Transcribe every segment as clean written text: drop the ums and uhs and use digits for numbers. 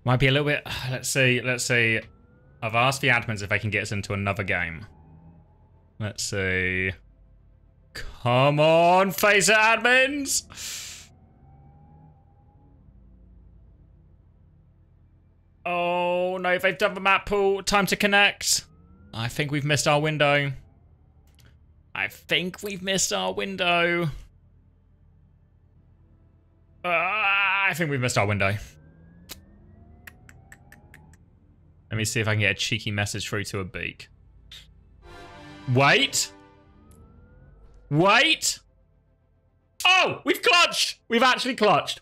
Might be a little bit... Let's see. I've asked the admins if they can get us into another game. Let's see. Come on, FACEIT admins! Oh, no, they've done the map pool. Time to connect. I think we've missed our window. I think we've missed our window. Let me see if I can get a cheeky message through to a beak. Wait! Oh! We've clutched! We've actually clutched.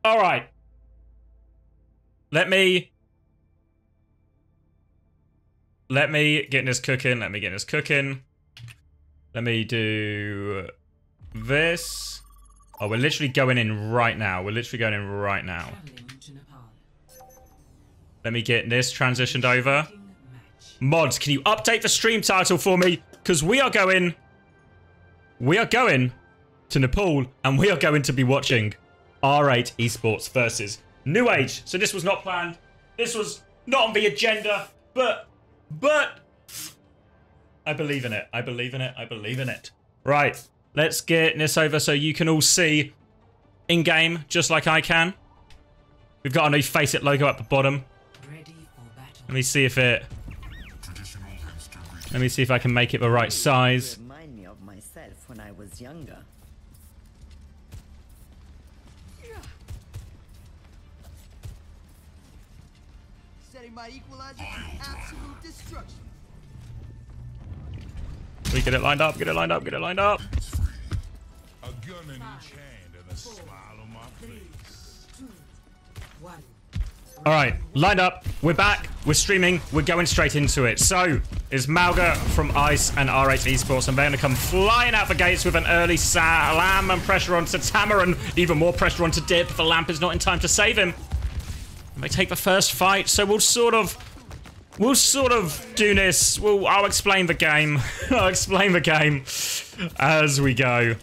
Alright. Let me get this cooking. Let me do this. Oh, we're literally going in right now. Let me get this transitioned over. Mods, can you update the stream title for me? Because we are going to Nepal, and we are going to be watching R8 Esports versus nuage. So this was not planned. This was not on the agenda, but I believe in it. Right, let's get this over so you can all see in-game, just like I can. We've got our new FACEIT logo at the bottom. Let me see if I can make it the right size. Remind me of myself when I was younger. Setting my equalizer to absolute destruction. We get it lined up. A gun in each hand and a smile on my face. 2, 1. All right, lined up. We're back. We're streaming. We're going straight into it. So, it's Malga from ENCE and R8 Esports, and they're going to come flying out the gates with an early slam and pressure onto Tama, and even more pressure onto Dip. The lamp is not in time to save him. And they take the first fight, so we'll sort of do this. I'll explain the game. As we go.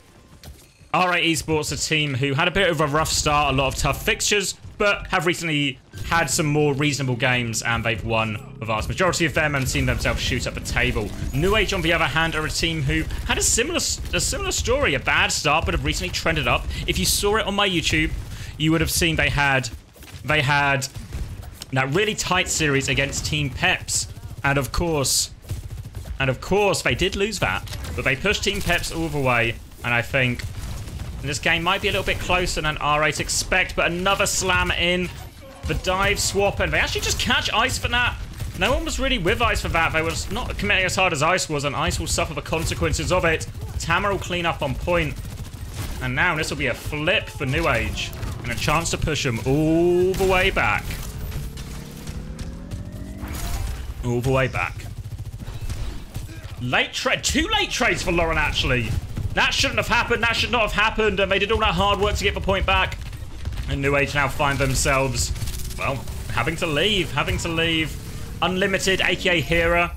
R8 Esports, a team who had a bit of a rough start, a lot of tough fixtures, but have recently had some more reasonable games, and they've won the vast majority of them and seen themselves shoot up the table. nuage, on the other hand, are a team who had a similar story, a bad start, but have recently trended up. If you saw it on my YouTube, you would have seen they had that really tight series against Team Peps, and of course, they did lose that, but they pushed Team Peps all the way, and I think this game might be a little bit closer than R8 expect, but another slam in. The dive swap, and they actually just catch Ice for that. No one was really with Ice for that. They was not committing as hard as Ice was, and Ice will suffer the consequences of it. Tama will clean up on point. And now this will be a flip for nuage, and a chance to push him all the way back. Late trade. 2 late trades for Lauren, actually. That shouldn't have happened. That should not have happened. And they did all that hard work to get the point back. And nuage now find themselves, well, having to leave. Unlimited, aka Hera,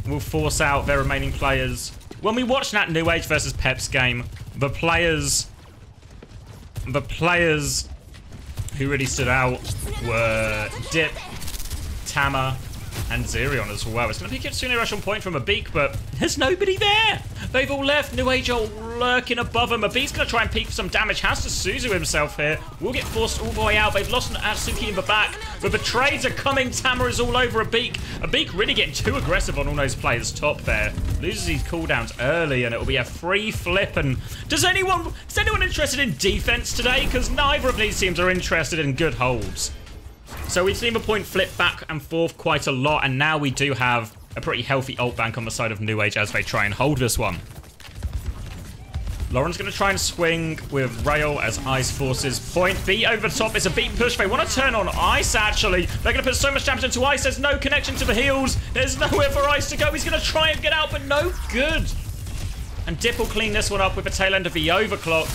will force out their remaining players. When we watched that nuage versus Peps game, the players who really stood out were Dip, Tama, and Zerion as well. It's going to be a Kitsune rush on point from a beak, but there's nobody there. They've all left. nuage are lurking above him. Abeek's going to try and peek for some damage. Has to Suzu himself here. Will get forced all the way out. They've lost Atsuki in the back, but the trades are coming. Tama is all over Abeek. Abeek really getting too aggressive on all those players top there. Loses his cooldowns early, and it will be a free flip. And is anyone interested in defense today? Because neither of these teams are interested in good holds. So we've seen the point flip back and forth quite a lot, and now we do have a pretty healthy ult bank on the side of nuage as they try and hold this one. Lauren's going to try and swing with Rail as Ice forces point B over the top. It's a beat push. They want to turn on Ice, actually. They're going to put so much damage into Ice. There's no connection to the heals. There's nowhere for Ice to go. He's going to try and get out, but no good. And Dip will clean this one up with the tail end of the overclock.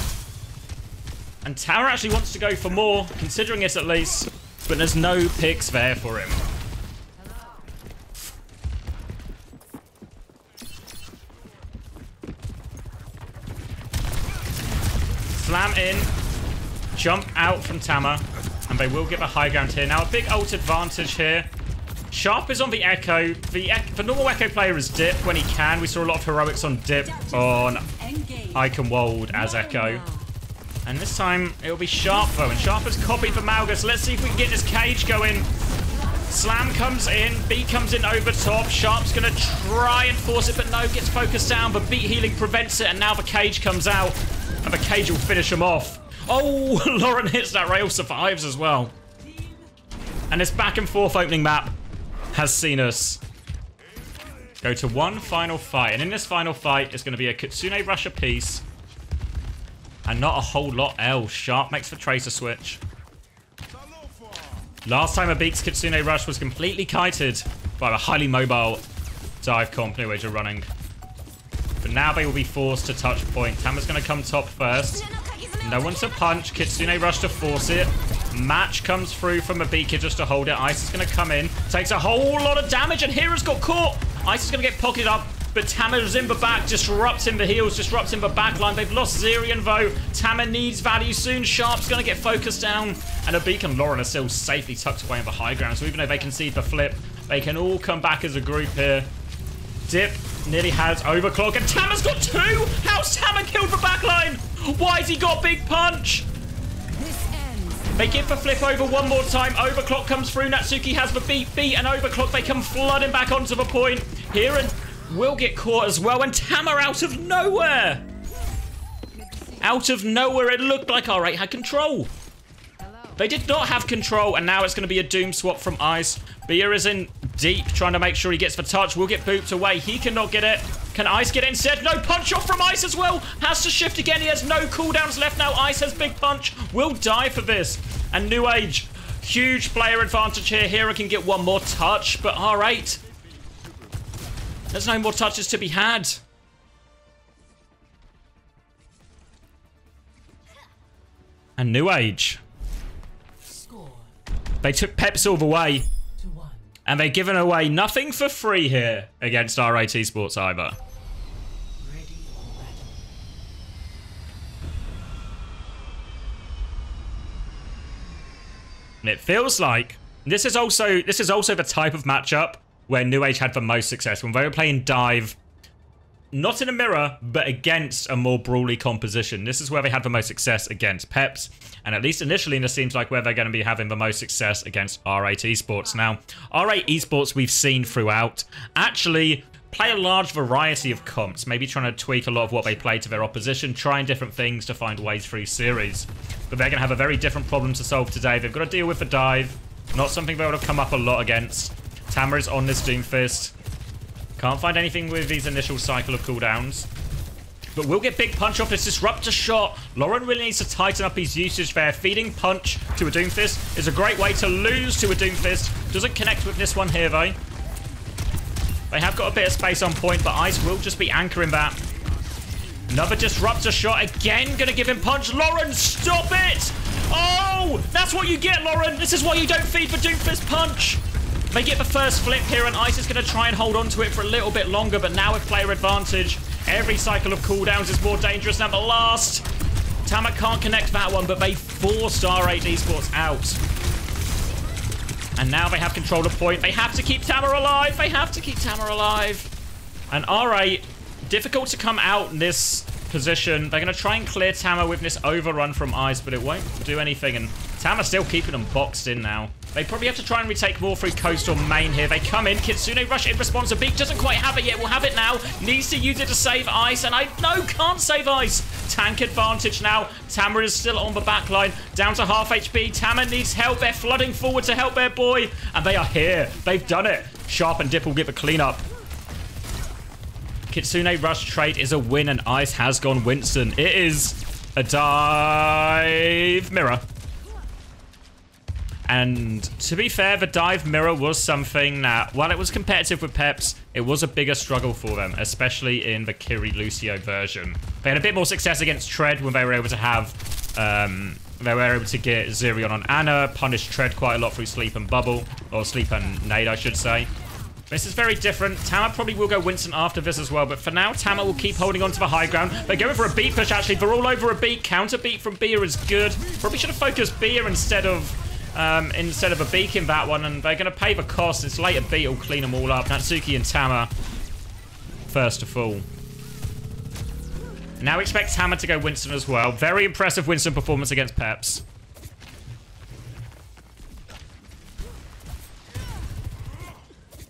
And Tower actually wants to go for more, considering it at least. But there's no picks there for him. Slam in. Jump out from Tama. And And they will give a high ground here. Now, a big ult advantage here. Sharp is on the Echo. The normal Echo player is Dip when he can. We saw a lot of heroics on Dip on Eichenwald as Echo. And this time, it'll be Sharp, though. And Sharp has copied the Malgus. Let's see if we can get this cage going. Slam comes in. Beat comes in over top. Sharp's going to try and force it, but no, gets focused down. But Beat healing prevents it, and now the cage comes out. And the cage will finish him off. Oh, Lauren hits that rail, survives as well. And this back and forth opening map has seen us go to one final fight. And in this final fight, it's going to be a Kitsune Rush apiece. And not a whole lot else. Sharp makes the Tracer switch. Last time a Beak's Kitsune Rush was completely kited by a highly mobile dive comp nuage running. But now they will be forced to touch point. Tama's going to come top first. No one to punch. Kitsune Rush to force it. Match comes through from a Beaker just to hold it. Ice is going to come in. Takes a whole lot of damage, and Hera's got caught. Ice is going to get pocketed up, but Tama's in the back, disrupting the heals, disrupting the backline. They've lost Zerion, though. Tama needs value soon. Sharp's going to get focused down, and a Beacon and Lauren are still safely tucked away in the high ground. So even though they concede the flip, they can all come back as a group here. Dip nearly has overclock, and Tama's got two! How's Tama killed the backline? Why has he got big punch? They give the flip over one more time. Overclock comes through. Natsuki has the beat, and overclock. They come flooding back onto the point. Here and will get caught as well. And Tama out of nowhere. Out of nowhere, it looked like R8 had control. They did not have control, and now it's going to be a Doom swap from Ice. Beer is in deep, trying to make sure he gets the touch. Will get booped away. He cannot get it. Can Ice get it instead? No, punch off from Ice as well. Has to shift again. He has no cooldowns left now. Ice has big punch. Will die for this. And nuage, huge player advantage here. Hera can get one more touch, but R8, there's no more touches to be had. And nuage, they took Peps all the way, and they've given away nothing for free here against R8 Esports either. And it feels like this is also the type of matchup where nuage had the most success when they were playing dive, not in a mirror, but against a more brawly composition. This is where they had the most success against Peps, and at least initially, this seems like where they're going to be having the most success against R8 Esports. Now, R8 Esports we've seen throughout actually play a large variety of comps, maybe trying to tweak a lot of what they play to their opposition, trying different things to find ways through series. But they're going to have a very different problem to solve today. They've got to deal with the dive, not something they would have come up a lot against. Tama is on this Doomfist. Can't find anything with these initial cycle of cooldowns. But we'll get big punch off this disruptor shot. Lauren really needs to tighten up his usage there. Feeding punch to a Doomfist is a great way to lose to a Doomfist. Doesn't connect with this one here, though. They have got a bit of space on point, but Ice will just be anchoring that. Another disruptor shot. Again, going to give him punch. Lauren, stop it! Oh, that's what you get, Lauren. This is why you don't feed for Doomfist punch. They get the first flip here, and Ice is going to try and hold on to it for a little bit longer, but now with player advantage, every cycle of cooldowns is more dangerous than the last. Tama can't connect that one, but they forced R8 Esports out. And now they have control of point. They have to keep Tama alive. They have to keep Tama alive. And R8, difficult to come out in this position. They're going to try and clear Tama with this overrun from Ice, but it won't do anything. And Tama's still keeping them boxed in now. They probably have to try and retake more through coast or main here. They come in. Kitsune Rush in response. A Beak doesn't quite have it yet. We'll have it now. Needs to use it to save Ice. And can't save Ice. Tank advantage now. Tama is still on the back line. Down to half HP. Tama needs help. They're flooding forward to help their boy. And they are here. They've done it. Sharp and Dip will get the cleanup. Kitsune Rush trade is a win, and Ice has gone Winston. It is a dive mirror. And to be fair, the dive mirror was something that, while it was competitive with Peps, it was a bigger struggle for them, especially in the Kiri Lucio version. They had a bit more success against Tread when they were able to have, they were able to get Zerion on Ana, punish Tread quite a lot through Sleep and Bubble, or Sleep and Nade, I should say. This is very different. Tama probably will go Winston after this as well, but for now, Tama will keep holding on to the high ground. They're going for a beat push, actually. They're all over a beat. Counter beat from Beer is good. Probably should have focused Beer instead of instead of a beak in that one, and they're going to pay the cost. This later beat will clean them all up. Natsuki and Tama first to fall. Now expect Tama to go Winston as well. Very impressive Winston performance against Peps.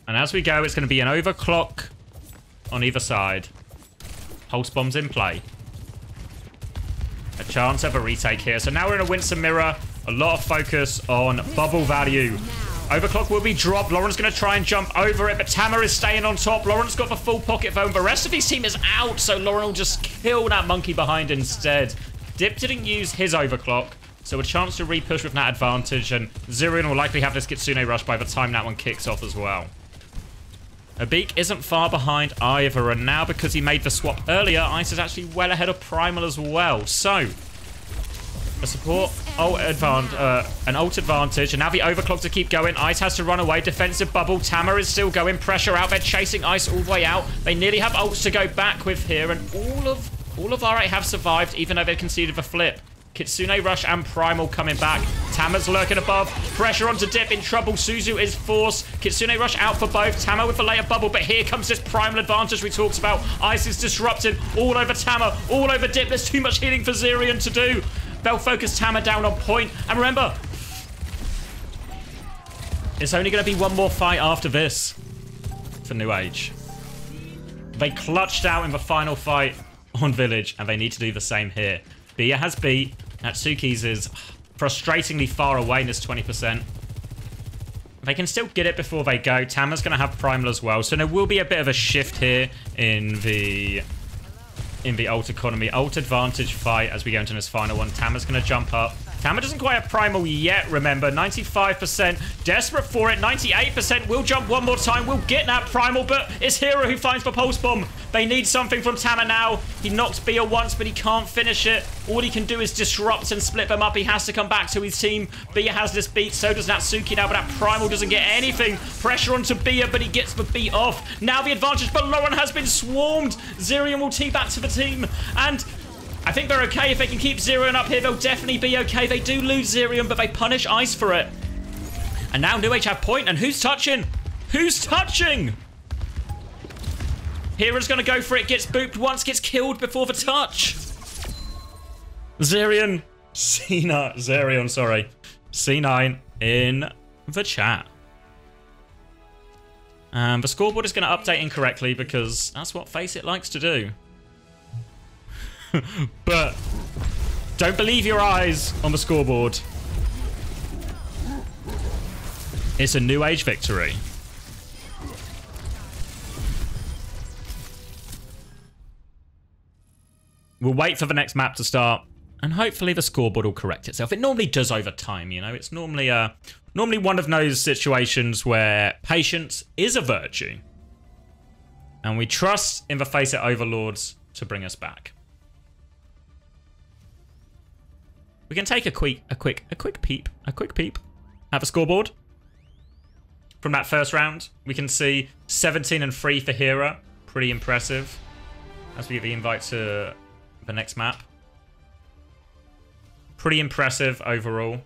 And as we go, it's going to be an overclock on either side. Pulse bombs in play. A chance of a retake here. So now we're in a Winston mirror. A lot of focus on bubble value. Overclock will be dropped. Lauren's going to try and jump over it, but Tama is staying on top. Lauren's got the full pocket phone. The rest of his team is out, so Lauren will just kill that monkey behind instead. Dip didn't use his overclock, so a chance to re-push with that advantage, and Zirion will likely have this Kitsune rush by the time that one kicks off as well. Abik isn't far behind either, and now because he made the swap earlier, Ice is actually well ahead of Primal as well. So, a support an ult advantage, and now the overclock to keep going. Ice has to run away. Defensive bubble. Tama is still going. Pressure out. They're chasing Ice all the way out. They nearly have ults to go back with here, and all of R8 have survived, even though they conceded the flip. Kitsune rush and Primal coming back. Tama's lurking above. Pressure onto Dip, in trouble. Suzu is forced. Kitsune rush out for both. Tama with the later bubble, but here comes this Primal advantage we talked about. Ice is disrupted all over Tama, all over Dip. There's too much healing for Zirion to do. They'll focus Tama down on point. And remember, it's only going to be one more fight after this for nuage. They clutched out in the final fight on Village, and they need to do the same here. Bia has beat. Natsuki's is frustratingly far away in this 20%. They can still get it before they go. Tama's going to have Primal as well. So there will be a bit of a shift here in the ult economy. Ult advantage fight as we go into this final one. Tama's going to jump up. Tama doesn't quite have Primal yet, remember. 95%. Desperate for it. 98%. Will jump one more time. Will get that Primal, but it's Hero who finds the Pulse Bomb. They need something from Tama now. He knocks Bia once, but he can't finish it. All he can do is disrupt and split them up. He has to come back to his team. Bia has this beat. So does Natsuki now, but that Primal doesn't get anything. Pressure onto Bia, but he gets the beat off. Now the advantage, but Lauren has been swarmed. Zirion will tee back to the team, and I think they're okay. If they can keep Zirion up here, they'll definitely be okay. They do lose Zirion, but they punish Ice for it. And now nuage have point, and who's touching? Who's touching? Hera's going to go for it, gets booped once, gets killed before the touch. Zirion. Zirion, sorry. C9 in the chat. The scoreboard is going to update incorrectly because that's what FACEIT likes to do. But don't believe your eyes on the scoreboard. It's a nuage victory. We'll wait for the next map to start, and hopefully the scoreboard will correct itself. It normally does over time, you know. It's normally one of those situations where patience is a virtue, and we trust in the FACEIT overlords to bring us back. We can take a quick peep at the scoreboard. From that first round, we can see 17-3 for Hera. Pretty impressive. As we get the invite to the next map. Pretty impressive overall.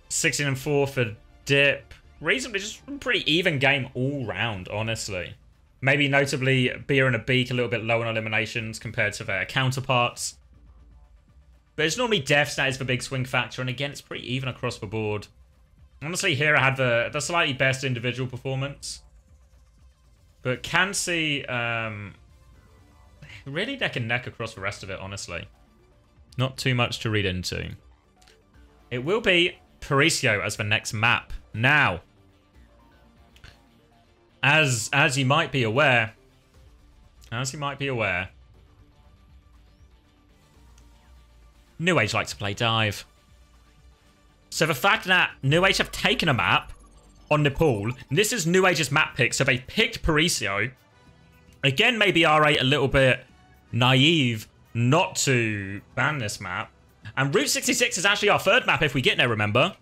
16-4 for Dip. Reasonably just a pretty even game all round, honestly. Maybe notably Bia and Abik a little bit low on eliminations compared to their counterparts. But it's normally deaths that is the big swing factor, and again, it's pretty even across the board. Honestly, Hera had the slightly best individual performance. But can see really neck and neck across the rest of it, honestly. Not too much to read into. It will be Paricio as the next map. Now, as you might be aware, nuage like to play dive. So the fact that nuage have taken a map on Nepal, this is nuage's map pick, so they picked Paricio. Again, maybe R8 a little bit naive not to ban this map. And Route 66 is actually our third map if we get there, remember?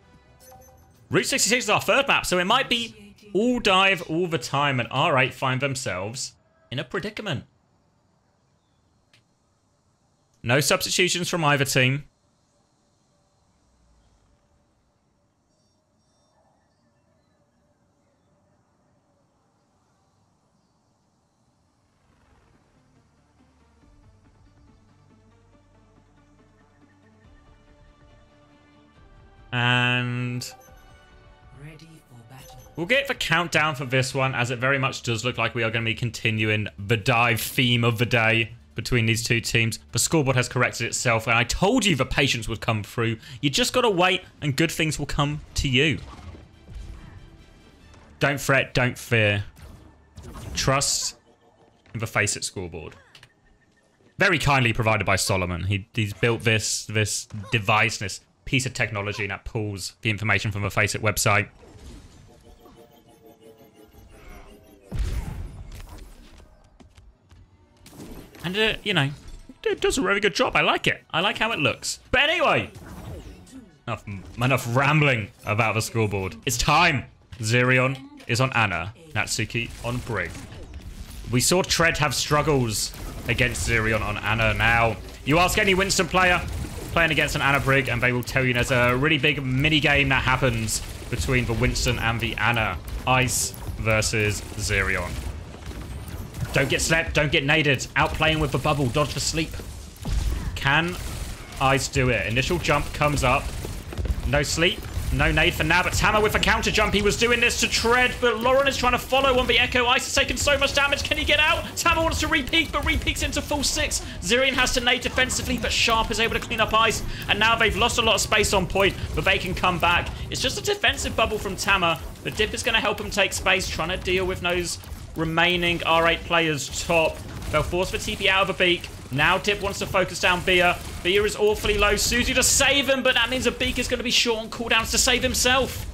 Route 66 is our third map, so it might be all dive all the time, and R8 find themselves in a predicament. No substitutions from either team. And we'll get the countdown for this one, as it very much does look like we are going to be continuing the dive theme of the day between these two teams. The scoreboard has corrected itself, and I told you the patience would come through. You just got to wait, and good things will come to you. Don't fret, don't fear. Trust in the FACEIT scoreboard. Very kindly provided by Solomon. He's built this device, this piece of technology that pulls the information from the FACEIT website. And, you know, it does a really good job. I like it. I like how it looks. But anyway, enough rambling about the scoreboard. It's time. Zerion is on Ana. Natsuki on Brig. We saw Tread have struggles against Zerion on Ana. Now, you ask any Winston player playing against an Ana Brig, and they will tell you there's a really big mini game that happens between the Winston and the Ana. Ice versus Zerion. Don't get slept, don't get naded. Outplaying with the bubble, dodge for sleep. Can Ice do it? Initial jump comes up. No sleep, no nade for now, but Tama with a counter jump. He was doing this to Tread, but Lauren is trying to follow on the Echo. Ice has taken so much damage. Can he get out? Tama wants to re-peek, but re-peeks into full 6. Zerion has to nade defensively, but Sharp is able to clean up Ice. And now they've lost a lot of space on point, but they can come back. It's just a defensive bubble from Tama. The Dip is going to help him take space, trying to deal with those remaining R8 players top. They'll force the TP out of a Beak. Now Dip wants to focus down Bia. Bia is awfully low. Suzu to save him, but that means a Beak is going to be short on cooldowns to save himself.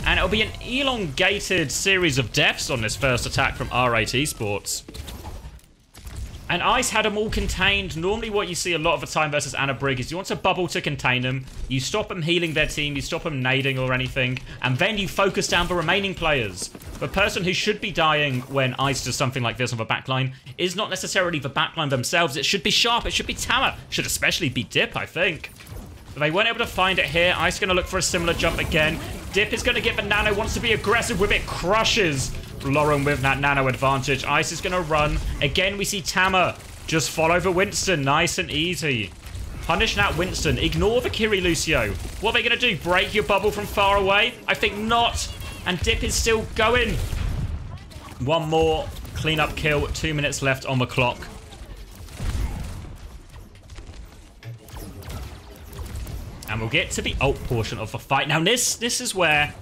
And it'll be an elongated series of deaths on this first attack from R8 Esports. And Ice had them all contained. Normally what you see a lot of the time versus Ana Brig is you want to bubble to contain them. You stop them healing their team. You stop them nading or anything. And then you focus down the remaining players. The person who should be dying when Ice does something like this on the backline is not necessarily the backline themselves. It should be Sharp. It should be Tama. Should especially be Dip, I think. But they weren't able to find it here. Ice going to look for a similar jump again. Dip is going to get the nano. Wants to be aggressive with it. Crushes Lauren with that nano advantage. Ice is going to run. Again, we see Tama just follow the Winston. Nice and easy. Punish that Winston. Ignore the Kiri Lucio. What are they going to do? Break your bubble from far away? I think not. And Dip is still going. One more cleanup kill. 2 minutes left on the clock. And we'll get to the ult portion of the fight. Now, this is where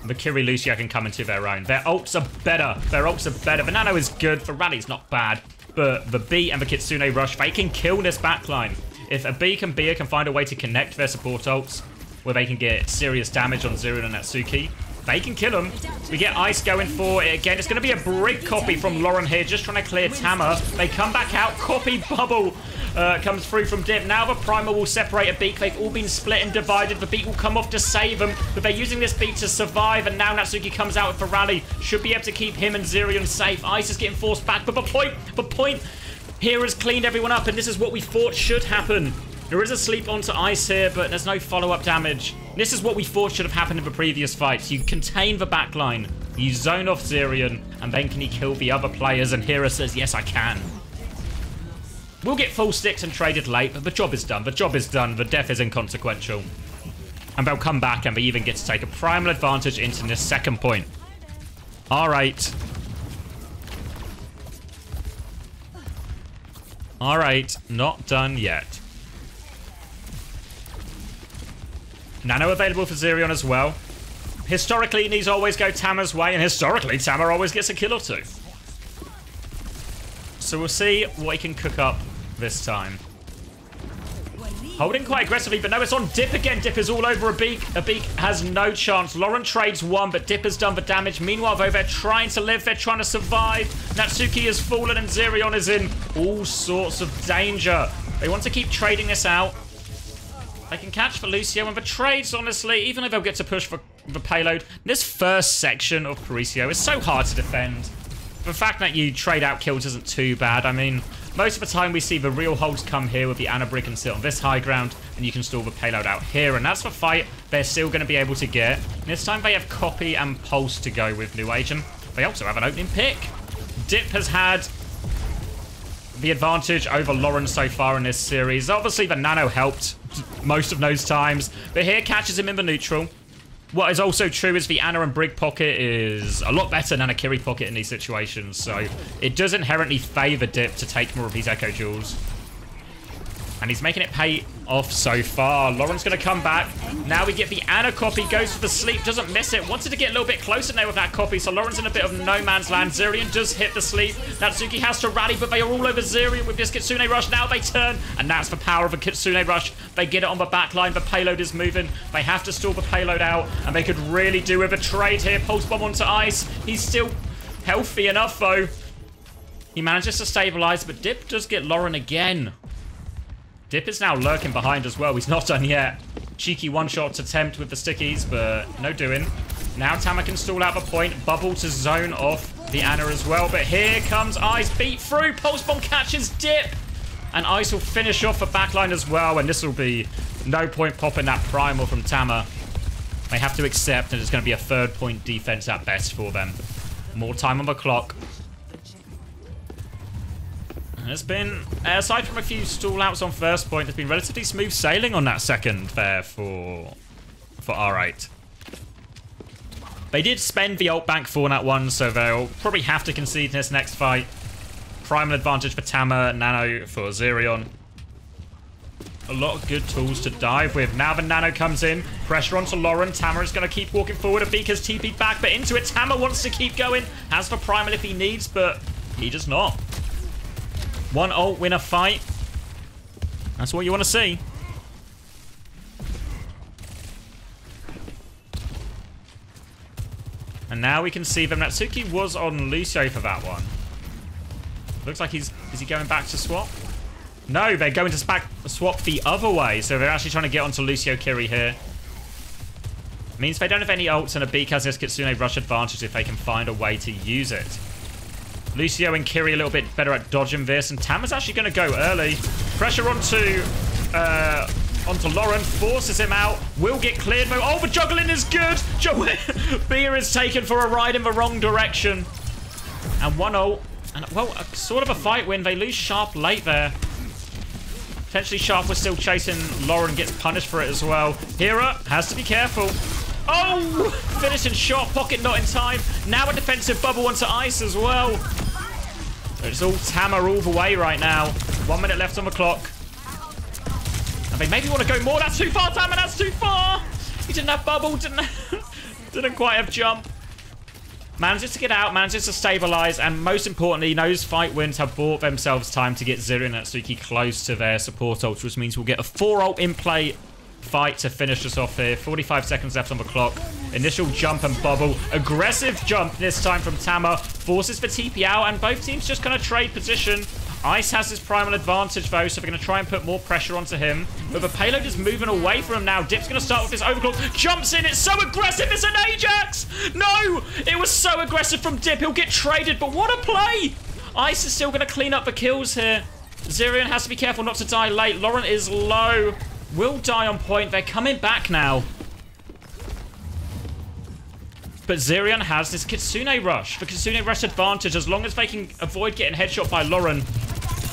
the Kiri Lucio can come into their own. Their ults are better. Their ults are better. The nano is good. The rally's not bad. But the B and the Kitsune Rush, they can kill this backline. If a B and Bia can find a way to connect their support ults, where they can get serious damage on Zero and Natsuki, they can kill them. We get Ice going for it again. It's going to be a Brig copy from Lauren here, just trying to clear Tama. They come back out. Copy bubble comes through from Dip. Now the Primal will separate a Beak. They've all been split and divided. The Beak will come off to save them, but they're using this Beak to survive, and now Natsuki comes out with a rally. Should be able to keep him and Zerion safe. Ice is getting forced back, but the point here has cleaned everyone up, and this is what we thought should happen. There is a sleep onto Ice here, but there's no follow-up damage. This is what we thought should have happened in the previous fights. You contain the backline, you zone off Zerion, and then can he kill the other players? And Hera says, yes, I can. We'll get full sticks and traded late, but the job is done. The job is done. The death is inconsequential. And they'll come back, and they even get to take a primal advantage into this second point. All right. All right, not done yet. Nano available for Zerion as well. Historically, these always go Tama's way, and historically, Tama always gets a kill or two. So we'll see what he can cook up this time. Holding quite aggressively, but no, it's on Dip again. Dip is all over a Beak. A Beak has no chance. Lauren trades one, but Dip has done the damage. Meanwhile, though, they're trying to live. They're trying to survive. Natsuki has fallen, and Zerion is in all sorts of danger. They want to keep trading this out. They can catch for Lucio, and the trades, honestly, even though they'll get to push for the payload, this first section of Paricio is so hard to defend. The fact that you trade out kills isn't too bad. I mean, most of the time we see the real holds come here with the Ana Brig and sit on this high ground, and you can stall the payload out here, and that's the fight they're still going to be able to get. This time they have Copy and Pulse to go with nuage, and they also have an opening pick. Dip has had the advantage over Lauren so far in this series. Obviously, the nano helped most of those times. But here catches him in the neutral. What is also true is the Ana and Brig pocket is a lot better than a Kiri pocket in these situations. So it does inherently favor Dip to take more of these Echo Jewels. And he's making it pay off so far. Lauren's going to come back. Now we get the Ana copy. Goes for the sleep. Doesn't miss it. Wanted to get a little bit closer now with that copy. So Lauren's in a bit of no man's land. Zirian does hit the sleep. Natsuki has to rally, but they are all over Zirian with this Kitsune Rush. Now they turn, and that's the power of a Kitsune Rush. They get it on the back line. The payload is moving. They have to stall the payload out, and they could really do with a trade here. Pulse Bomb onto Ice. He's still healthy enough, though. He manages to stabilize, but Dip does get Lauren again. Dip is now lurking behind as well. He's not done yet. Cheeky one-shot attempt with the stickies, but no doing. Now Tama can stall out the point. Bubble to zone off the Ana as well. But here comes Ice. Beat through. Pulse Bomb catches Dip. And Ice will finish off the backline as well. And this will be no point popping that primal from Tama. They have to accept that it's going to be a 3rd point defense at best for them. More time on the clock. There's been, aside from a few stall outs on first point, there's been relatively smooth sailing on that second there for R8. They did spend the ult bank for that one, so they'll probably have to concede in this next fight. Primal advantage for Tama, Nano for Zirion. A lot of good tools to dive with. Now the Nano comes in, pressure onto Lauren. Tama is going to keep walking forward. Abika's TP'd back, but into it. Tama wants to keep going. Has the Primal if he needs, but he does not. One ult win a fight. That's what you want to see. And now we can see them. Natsuki was on Lucio for that one. Looks like is he going back to swap? No, they're going to swap the other way. So they're actually trying to get onto Lucio Kiri here. Means they don't have any ults, and Abika has this Kitsune Rush advantage if they can find a way to use it. Lucio and Kiri a little bit better at dodging this, and Tama's actually going to go early. Pressure onto Lauren, forces him out. Will get cleared though. Oh, the juggling is good. Beer is taken for a ride in the wrong direction. And one ult, and well, sort of a fight win. They lose Sharp late there. Potentially Sharp was still chasing Lauren, gets punished for it as well. Hera has to be careful. Oh! Finishing shot, pocket not in time. Now a defensive bubble onto Ice as well. It's all Tama all the way right now. 1 minute left on the clock. And they maybe want to go more. That's too far, Tama, that's too far. He didn't have bubble, didn't quite have jump. Manages to get out, manages to stabilize, and most importantly, those fight wins have bought themselves time to get Zero and Natsuki close to their support ult, which means we'll get a 4 ult in play fight to finish us off here. 45 seconds left on the clock. Initial jump and bubble. Aggressive jump this time from Tama. Forces for TP out, and both teams just kind of trade position. Ice has his primal advantage though, so we're going to try and put more pressure onto him. But the payload is moving away from him now. Dip's going to start with this overclock. Jumps in. It's so aggressive. It's an Ajax. No! It was so aggressive from Dip. He'll get traded, but what a play! Ice is still going to clean up the kills here. Zirion has to be careful not to die late. Lauren is low. Will die on point. They're coming back now. But Zirion has this Kitsune Rush. The Kitsune Rush advantage. As long as they can avoid getting headshot by Lauren,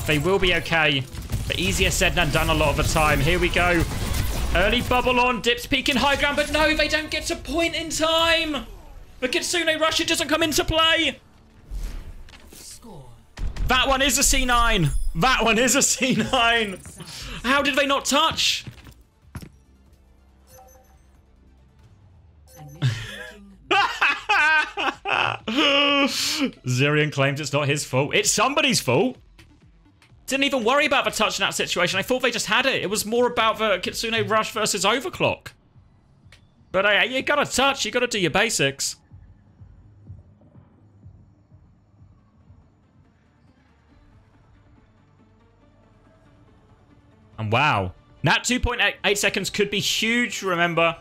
they will be okay. But easier said than done a lot of the time. Here we go. Early bubble on. Dip's peeking high ground. But no, they don't get to point in time. The Kitsune Rush, it doesn't come into play. That one is a C9. That one is a C9. How did they not touch? Zirion claims it's not his fault. It's somebody's fault. Didn't even worry about the touch in that situation. I thought they just had it. It was more about the Kitsune Rush versus Overclock. But you gotta touch. You gotta do your basics. And wow. That 2.8 seconds could be huge, remember.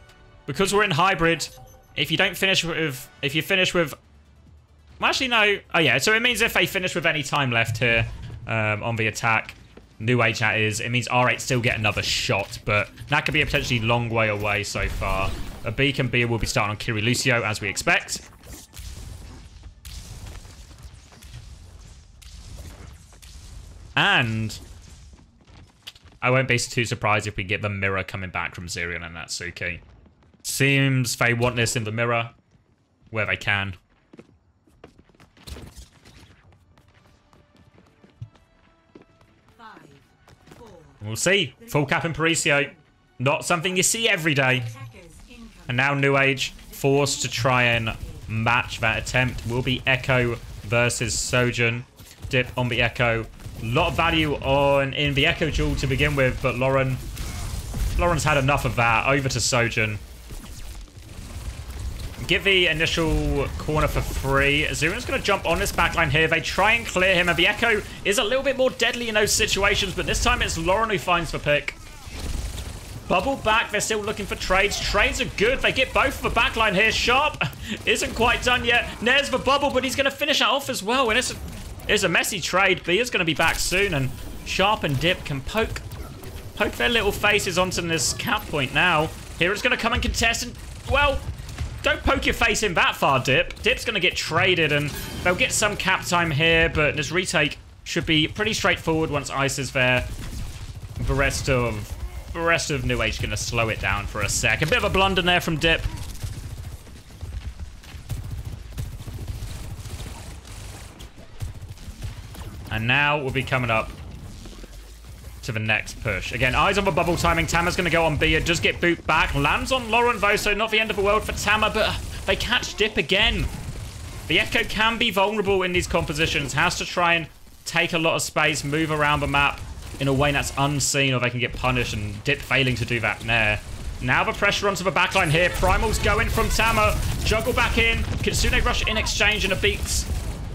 Because we're in hybrid. If you don't finish with... If you finish with... Well, actually, no. Oh, yeah. So it means if they finish with any time left here on the attack, nuage that is, it means R8 still get another shot. But that could be a potentially long way away so far. A Beacon B will be starting on Kiri Lucio, as we expect. And... I won't be too surprised if we get the mirror coming back from Zirion and Natsuki. Seems they want this in the mirror where they can. We'll see. Full cap and Paricio. Not something you see every day. And now nuage forced to try and match that attempt. Will be Echo versus Sojourn. Dip on the Echo. A lot of value in the Echo duel to begin with, but Lauren's had enough of that. Over to Sojourn. Give the initial corner for free. Zirion's going to jump on this backline here. They try and clear him, and the Echo is a little bit more deadly in those situations, but this time it's Lauren who finds the pick. Bubble back. They're still looking for trades. Trades are good. They get both for the backline here. Sharp isn't quite done yet. Nares the bubble, but he's going to finish it off as well, and it's a messy trade, but he is going to be back soon, and Sharp and Dip can poke their little faces onto this cap point now. Here it's going to come and contest, and, well, don't poke your face in that far, Dip. Dip's going to get traded, and they'll get some cap time here, but this retake should be pretty straightforward once Ice is there. The rest of nuage going to slow it down for a sec. A bit of a blunder there from Dip. And now we'll be coming up to the next push. Again, eyes on the bubble timing. Tama's going to go on B. It does get boot back. Lands on Lauren, though, so not the end of the world for Tama, but they catch Dip again. The Echo can be vulnerable in these compositions. Has to try and take a lot of space, move around the map in a way that's unseen, or they can get punished, and Dip failing to do that there. Now the pressure onto the backline here. Primal's going from Tama. Juggle back in. Kitsune rush in exchange, and a beats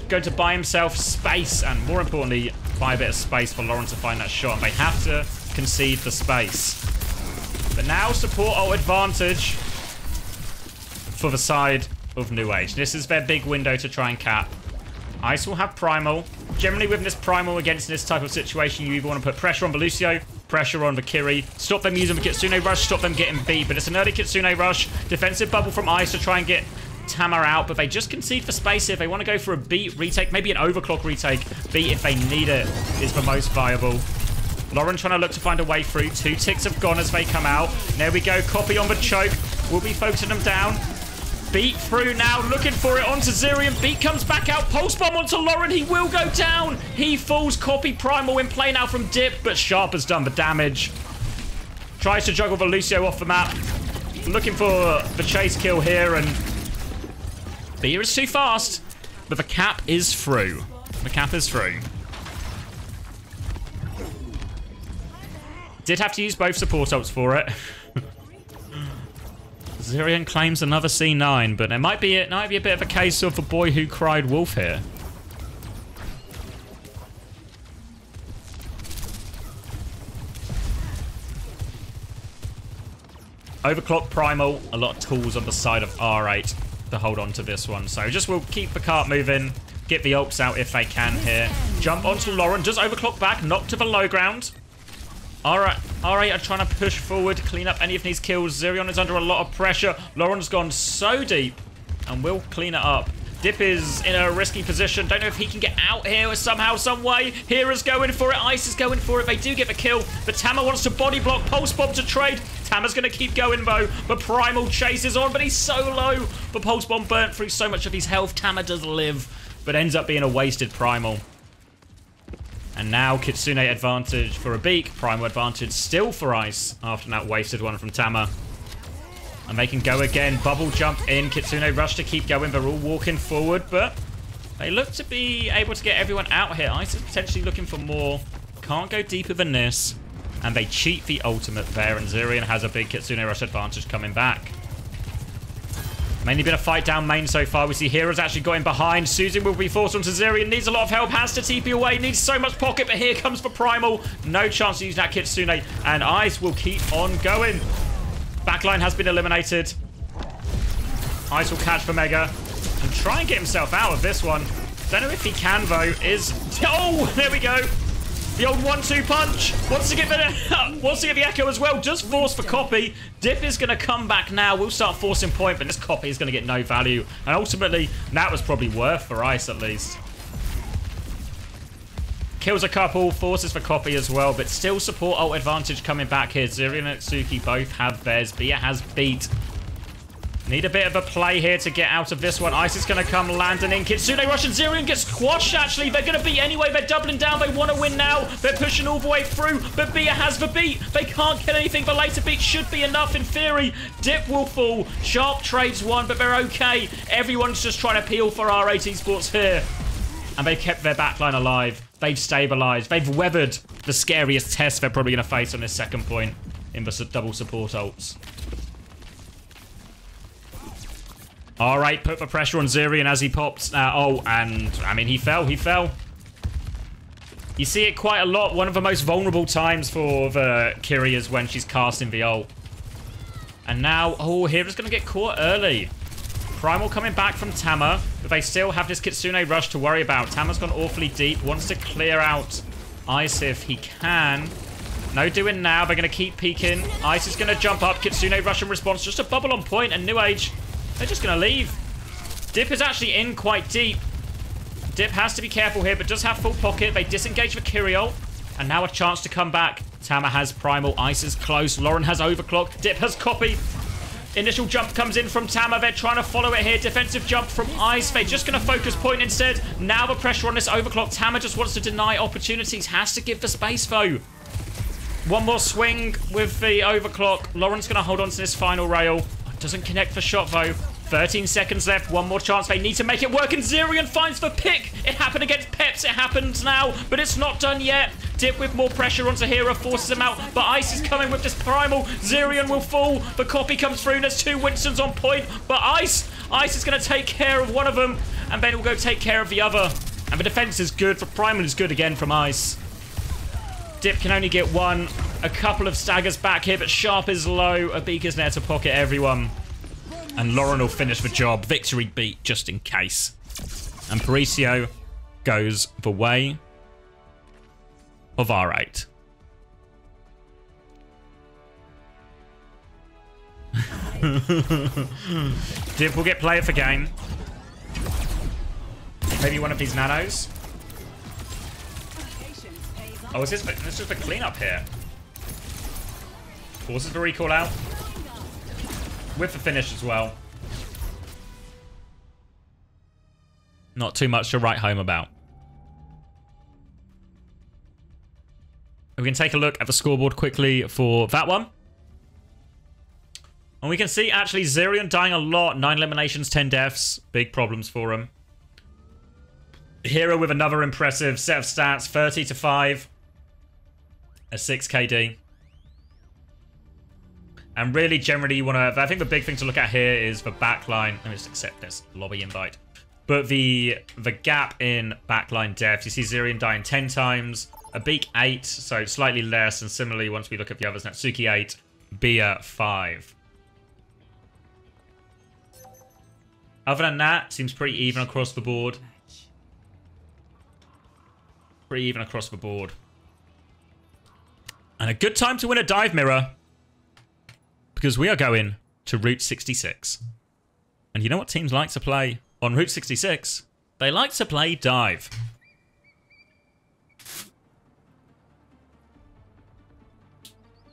going to buy himself space, and more importantly, buy a bit of space for Lauren to find that shot. They have to concede the space. But now support ult advantage for the side of nuage. This is their big window to try and cap. Ice will have Primal. Generally with this Primal against this type of situation, you either want to put pressure on the Lucio, pressure on the Kiri, stop them using the Kitsune rush, stop them getting beat. But it's an early Kitsune rush. Defensive bubble from Ice to try and get Tama out, but they just concede for space here. If they want to go for a beat retake, maybe an overclock retake. Beat if they need it is the most viable. Lauren trying to look to find a way through. 2 ticks have gone as they come out. There we go. Copy on the choke. We'll be focusing them down. Beat through now, looking for it onto Zirion. Beat comes back out. Pulse bomb onto Lauren. He will go down. He falls. Copy Primal in play now from Dip, but Sharp has done the damage. Tries to juggle the Lucio off the map. Looking for the chase kill here, and Beer is too fast, but the cap is through. The cap is through. Did have to use both support ults for it. Zirion claims another C9, but it might be a bit of a case of the boy who cried wolf here. Overclock Primal, a lot of tools on the side of R8 to hold on to this one. So just we'll keep the cart moving, get the ults out if they can here. Jump onto Lauren, does overclock back, knock to the low ground. R8 are trying to push forward, clean up any of these kills. Zirion is under a lot of pressure. Lauren's gone so deep, and will clean it up. Dip is in a risky position. Don't know if he can get out here somehow, some way. Hera's going for it. Ice is going for it. They do get the kill, but Tama wants to body block. Pulse bomb to trade. Tama's going to keep going, though. The Primal chases on, but he's so low. The Pulse bomb burnt through so much of his health. Tama does live, but ends up being a wasted Primal. And now Kitsune advantage for a Beak. Primal advantage still for Ice after that wasted one from Tama. And they can go again. Bubble jump in. Kitsune rush to keep going. They're all walking forward, but they look to be able to get everyone out here. Ice is potentially looking for more. Can't go deeper than this. And they cheat the ultimate there. And Zirion has a big Kitsune rush advantage coming back. Mainly been a fight down main so far. We see Hera's actually got in behind. Susan will be forced onto Zirion. Needs a lot of help. Has to TP away. Needs so much pocket, but here comes the Primal. No chance to use that Kitsune. And Ice will keep on going. Backline has been eliminated. Ice will catch the Mega and try and get himself out of this one. Don't know if he can, though. Oh, there we go. The old 1-2 punch. Wants to get the Echo as well. Just force for copy. Dip is going to come back now. We'll start forcing point, but this copy is going to get no value. And ultimately, that was probably worth for Ice, at least. Kills a couple, forces for copy as well, but still support ult advantage coming back here. Zirion and Tsuki both have theirs. Bia has beat. Need a bit of a play here to get out of this one. Ice is going to come landing in. Kitsune Rush and Zirion gets squashed, actually. They're going to beat anyway. They're doubling down. They want to win now. They're pushing all the way through, but Bia has the beat. They can't get anything. The later beat should be enough in theory. Dip will fall. Sharp trades one, but they're okay. Everyone's just trying to peel for R8 Esports here. And they've kept their backline alive. They've stabilized. They've weathered the scariest test they're probably going to face on this second point in the double support ults. All right, put the pressure on Zirion as he pops. Oh, and I mean, he fell. He fell. You see it quite a lot. One of the most vulnerable times for the Kiri is when she's casting the ult. And now, oh, Hera's going to get caught early. Primal coming back from Tama, but they still have this Kitsune Rush to worry about. Tama's gone awfully deep, wants to clear out Ice if he can. No doing now. They're going to keep peeking. Ice is going to jump up. Kitsune Rush in response. Just a bubble on point, and nuage, they're just going to leave. Dip is actually in quite deep. Dip has to be careful here, but does have full pocket. They disengage the Kyriel, and now a chance to come back. Tama has Primal. Ice is close. Lauren has Overclock. Dip has Copy. Initial jump comes in from Tama. They're trying to follow it here. Defensive jump from Ice. They're just going to focus point instead. Now the pressure on this Overclock. Tama just wants to deny opportunities. Has to give the space, though. One more swing with the Overclock. Lauren's going to hold on to this final rail. Doesn't connect the shot, though. 13 seconds left. One more chance. They need to make it work, and Zirion finds the pick. It happened against Peps. It happens now, but it's not done yet. Dip with more pressure onto Hera, forces him out, but Ice is coming with this Primal. Zirion will fall. The copy comes through, and there's two Winstons on point, but Ice is going to take care of one of them, and then will go take care of the other. And the defense is good. The Primal is good again from Ice. Dip can only get one. A couple of staggers back here, but Sharp is low. A Beak is there to pocket everyone. And Lauren will finish the job. Victory beat just in case. And Paricio goes the way of R8. Dip will get player for game. Maybe one of these nanos. Oh, this is just a cleanup here. Forces the recall out. With the finish as well. Not too much to write home about. We can take a look at the scoreboard quickly for that one. And we can see actually Zirion dying a lot. 9 eliminations, 10 deaths. Big problems for him. Hero with another impressive set of stats. 30 to 5. A 6 KD. And really, generally, you want to... I think the big thing to look at here is the backline. Let me just accept this lobby invite. But the gap in backline depth. You see Zirion dying 10 times. A Beak 8, so slightly less. And similarly, once we look at the others, Natsuki 8, Bia 5. Other than that, seems pretty even across the board. Pretty even across the board. And a good time to win a dive mirror. Because we are going to Route 66. And you know what teams like to play on Route 66? They like to play dive.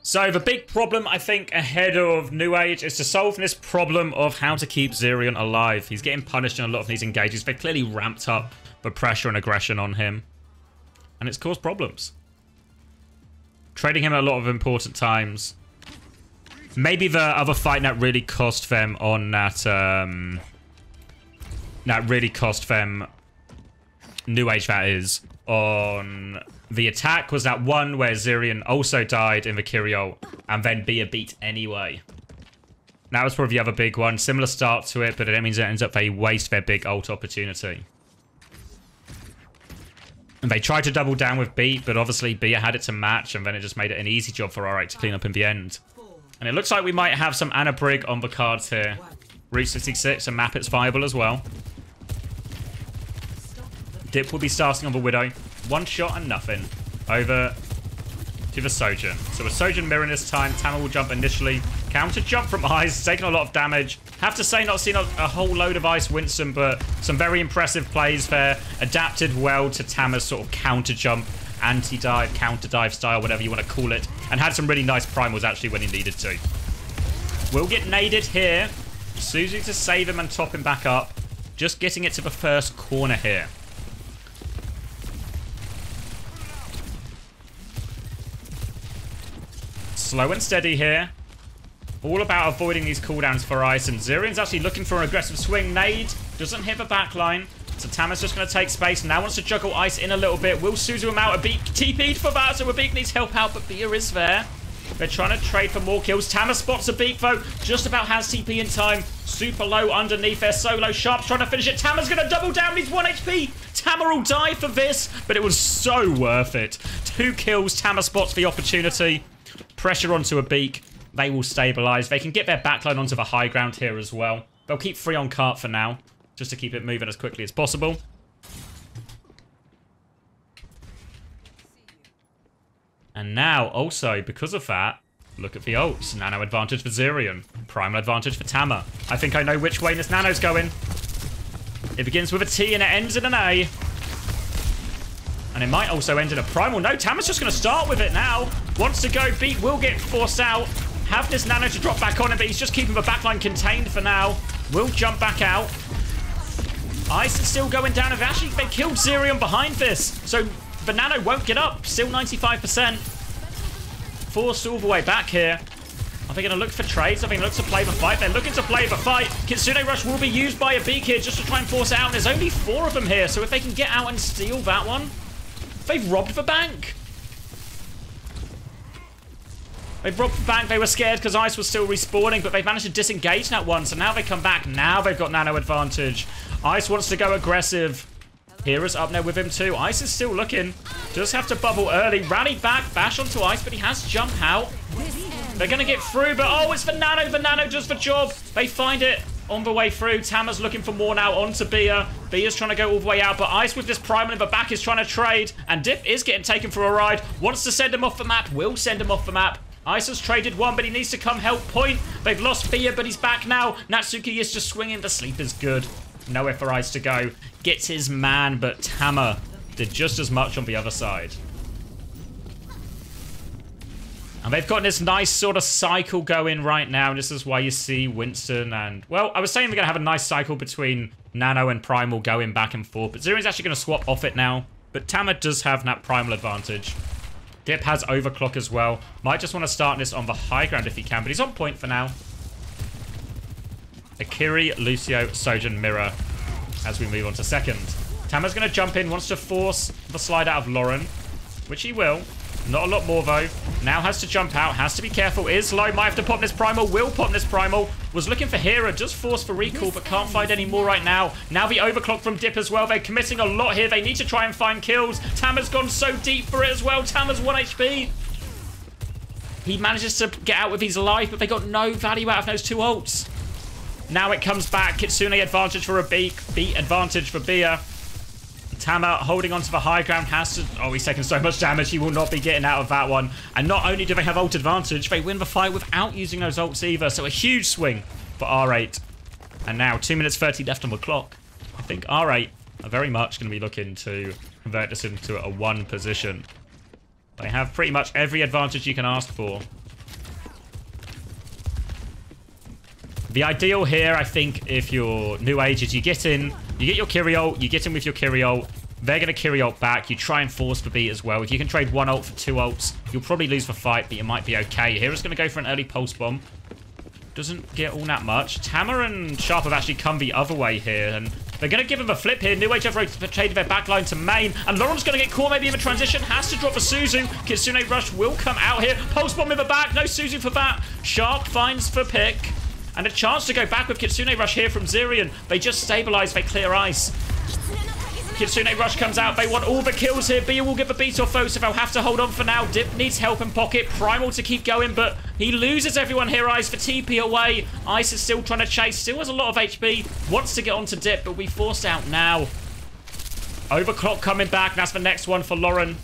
So the big problem, I think, ahead of nuage is to solve this problem of how to keep Zirion alive. He's getting punished in a lot of these engages. They've clearly ramped up the pressure and aggression on him. And it's caused problems. Trading him at a lot of important times. Maybe the other fight that really cost them on that, that really cost them nuage, that is, on the attack was that one where Zirion also died in the Kyriel and then Bia beat anyway. That was probably the other big one. Similar start to it, but it means it ends up they waste their big ult opportunity. And they tried to double down with beat, but obviously Bia had it to match, and then it just made it an easy job for R8 to clean up in the end. And it looks like we might have some Anna Brig on the cards here. Route 66, and map it's viable as well. Dip will be starting on the Widow. One shot and nothing. Over to the Sojourn. So a Sojourn mirror this time. Tama will jump initially. Counter jump from Ice, taking a lot of damage. Have to say, not seen a whole load of Ice Winston, but some very impressive plays there. Adapted well to Tama's sort of counter jump anti-dive, counter-dive style, whatever you want to call it, and had some really nice primals actually when he needed to. Will get naded here. Suzu to save him and top him back up. Just getting it to the first corner here. Slow and steady here. All about avoiding these cooldowns for Ice. And Zirion's actually looking for an aggressive swing. Nade doesn't hit the backline. So Tama's just going to take space. Now wants to juggle Ice in a little bit. Will Suzu him out? Abik TP'd for that. So Abik needs help out, but Bia is there. They're trying to trade for more kills. Tama spots Abik though. Just about has TP in time. Super low underneath there. Solo Sharp's trying to finish it. Tama's going to double down. He's 1 HP. Tama will die for this, but it was so worth it. 2 kills. Tama spots the opportunity. Pressure onto Abik. They will stabilize. They can get their backline onto the high ground here as well. They'll keep 3 on cart for now, just to keep it moving as quickly as possible. And now, also, because of that, look at the ults. Nano advantage for Zirion. Primal advantage for Tama. I think I know which way this Nano's going. It begins with a T and it ends in an A. And it might also end in a Primal. No, Tama's just going to start with it now. Wants to go. Beat will get forced out. Have this Nano to drop back on him, but he's just keeping the backline contained for now. Will jump back out. Ice is still going down. They killed Zirion behind this. So the Nano won't get up. Still 95%. Forced all the way back here. Are they going to look for trades? Are they going to look to play the fight? They're looking to play the fight. Kitsune Rush will be used by Abik here just to try and force it out. And there's only 4 of them here. So if they can get out and steal that one, they've robbed the bank. They've robbed the bank. They were scared because Ice was still respawning, but they've managed to disengage that one. So now they come back. Now they've got Nano advantage. Ice wants to go aggressive. Hera's up there with him too. Ice is still looking. Just have to bubble early. Rally back. Bash onto Ice, but he has jump out. They're going to get through, but oh, it's for Nano. The Nano does the job. They find it on the way through. Tama's looking for more now onto Bia. Bia's trying to go all the way out, but Ice with this Primal in the back is trying to trade. And Dip is getting taken for a ride. Wants to send him off the map. Will send him off the map. Ice has traded one, but he needs to come help point. They've lost Bia, but he's back now. Natsuki is just swinging. The sleep is good. Nowhere for Ice to go. Gets his man, but Tama did just as much on the other side. And they've got this nice sort of cycle going right now. This is why you see Winston and... Well, I was saying they're going to have a nice cycle between Nano and Primal going back and forth. But Zirion's actually going to swap off it now. But Tama does have that Primal advantage. Dip has overclock as well. Might just want to start this on the high ground if he can. But he's on point for now. Akiri, Lucio, Sojourn, Mirror as we move on to second. Tama's going to jump in. Wants to force the slide out of Lauren, which he will. Not a lot more, though. Now has to jump out. Has to be careful. Is low. Might have to pop this Primal. Will pop this Primal. Was looking for Hera. Just forced for recall, but can't find any more right now. Now the overclock from Dip as well. They're committing a lot here. They need to try and find kills. Tama's gone so deep for it as well. Tama's 1 HP. He manages to get out with his life, but they got no value out of those 2 ults. Now it comes back. Kitsune advantage for Abik. Beat advantage for Bia. Tama holding onto the high ground has to... Oh, he's taking so much damage. He will not be getting out of that one. And not only do they have ult advantage, they win the fight without using those ults either. So a huge swing for R8. And now 2 minutes 30 left on the clock. I think R8 are very much going to be looking to convert this into a 1 position. They have pretty much every advantage you can ask for. The ideal here, I think, if you're new age, is you get in, you get your Kiri ult, you get in with your Kiri ult, they're going to Kiri ult back, you try and force the beat as well. If you can trade 1 ult for 2 ults, you'll probably lose the fight, but you might be okay. Hero's going to go for an early pulse bomb. Doesn't get all that much. Tama and Sharp have actually come the other way here, and they're going to give him a flip here. New Age have rotated their backline to main, and Lauren's going to get caught maybe in the transition. Has to drop for Suzu. Kitsune Rush will come out here. Pulse bomb in the back. No Suzu for that. Sharp finds for pick. And a chance to go back with Kitsune Rush here from Zirion. They just stabilize, they clear Ice. Kitsune Rush comes out. They want all the kills here. Bia will give a beat off though, so they'll have to hold on for now. Dip needs help in pocket. Primal to keep going, but he loses everyone here. Ice for TP away. Ice is still trying to chase. Still has a lot of HP. Wants to get onto Dip, but we forced out now. Overclock coming back. That's the next one for Lauren.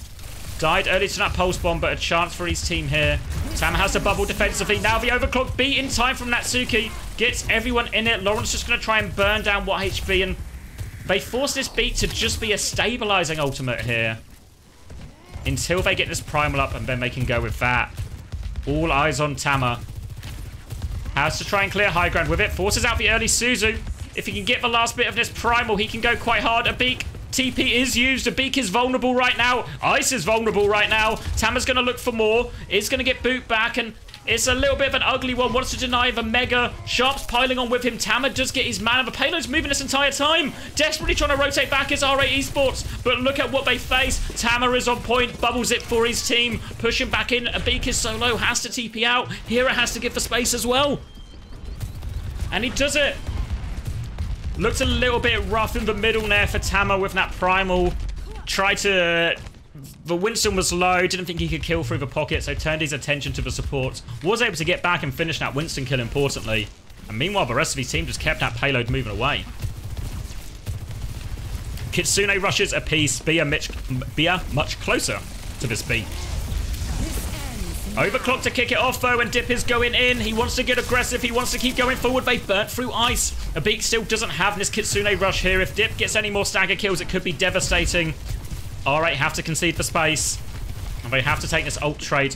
Died early to that pulse bomb, but a chance for his team here. Tama has to bubble defensively. Now the overclock beat in time from Natsuki. Gets everyone in it. Lauren's just going to try and burn down what HP, and they force this beat to just be a stabilizing ultimate here. until they get this primal up, and then they can go with that. All eyes on Tama. Has to try and clear high ground with it. Forces out the early Suzu. If he can get the last bit of this primal, he can go quite hard. A beak. TP is used. A beak is vulnerable right now. Ice is vulnerable right now. Tama's going to look for more. Is going to get boot back, and it's a little bit of an ugly one. Wants to deny the mega. Sharp's piling on with him. Tama does get his mana. The payload's moving this entire time. Desperately trying to rotate back is R8 Esports. But look at what they face. Tama is on point. Bubbles it for his team. Pushing back in. A beak is so low. Has to TP out. Hera has to give the space as well. And he does it. Looked a little bit rough in the middle there for Tama with that primal. Tried to... The Winston was low, didn't think he could kill through the pocket, so turned his attention to the supports. Was able to get back and finish that Winston kill importantly. And meanwhile, the rest of his team just kept that payload moving away. Kitsune rushes a piece. Bia much closer to this B. Overclock to kick it off though, and Dip is going in. He wants to get aggressive. He wants to keep going forward. They burnt through ice. A Beak still doesn't have this Kitsune rush here. If Dip gets any more stagger kills, it could be devastating. R8 have to concede for space. And they have to take this ult trade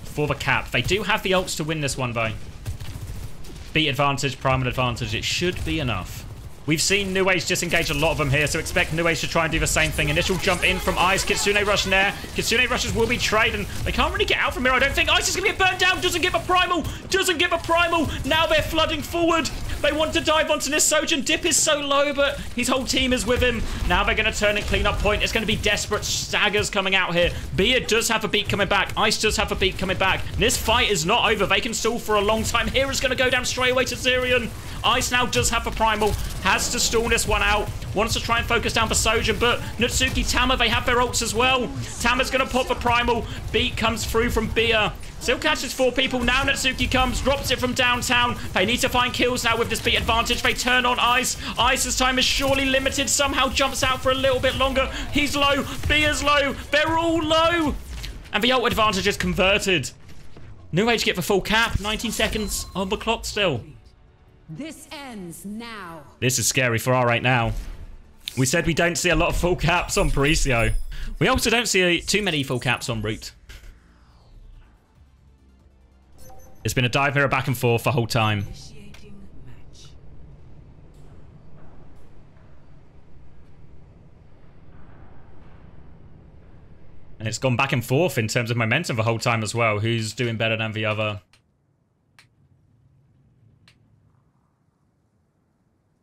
for the cap. They do have the ults to win this one though. Beat advantage, primal advantage. It should be enough. We've seen nuage disengage a lot of them here, so expect nuage to try and do the same thing. Initial jump in from Ice. Kitsune rush Nair. Kitsune rushes will be trade, and they can't really get out from here. I don't think Ice is going to get burnt down. Doesn't give a primal. Doesn't give a primal. Now they're flooding forward. They want to dive onto this Sojourn. Dip is so low, but his whole team is with him. Now they're going to turn and clean up point. It's going to be desperate staggers coming out here. Beard does have a beat coming back. Ice does have a beat coming back. This fight is not over. They can stall for a long time. Hera's going to go down straight away to Zirion. Ice now does have a primal. Has to stall this one out. Wants to try and focus down for Sojourn, but Natsuki, Tama, they have their ults as well. Tama's going to pop the primal. Beat comes through from Bia. Still catches 4 people. Now Natsuki comes, drops it from downtown. They need to find kills now with this beat advantage. They turn on Ice. Ice's time is surely limited. Somehow jumps out for a little bit longer. He's low. Bia's low. They're all low. And the ult advantage is converted. nuage get the full cap. 19 seconds on the clock still. This ends now. This is scary for R8 now. We said we don't see a lot of full caps on Paricio. We also don't see too many full caps on Root. It's been a dive mirror back and forth the whole time. And it's gone back and forth in terms of momentum the whole time as well. Who's doing better than the other?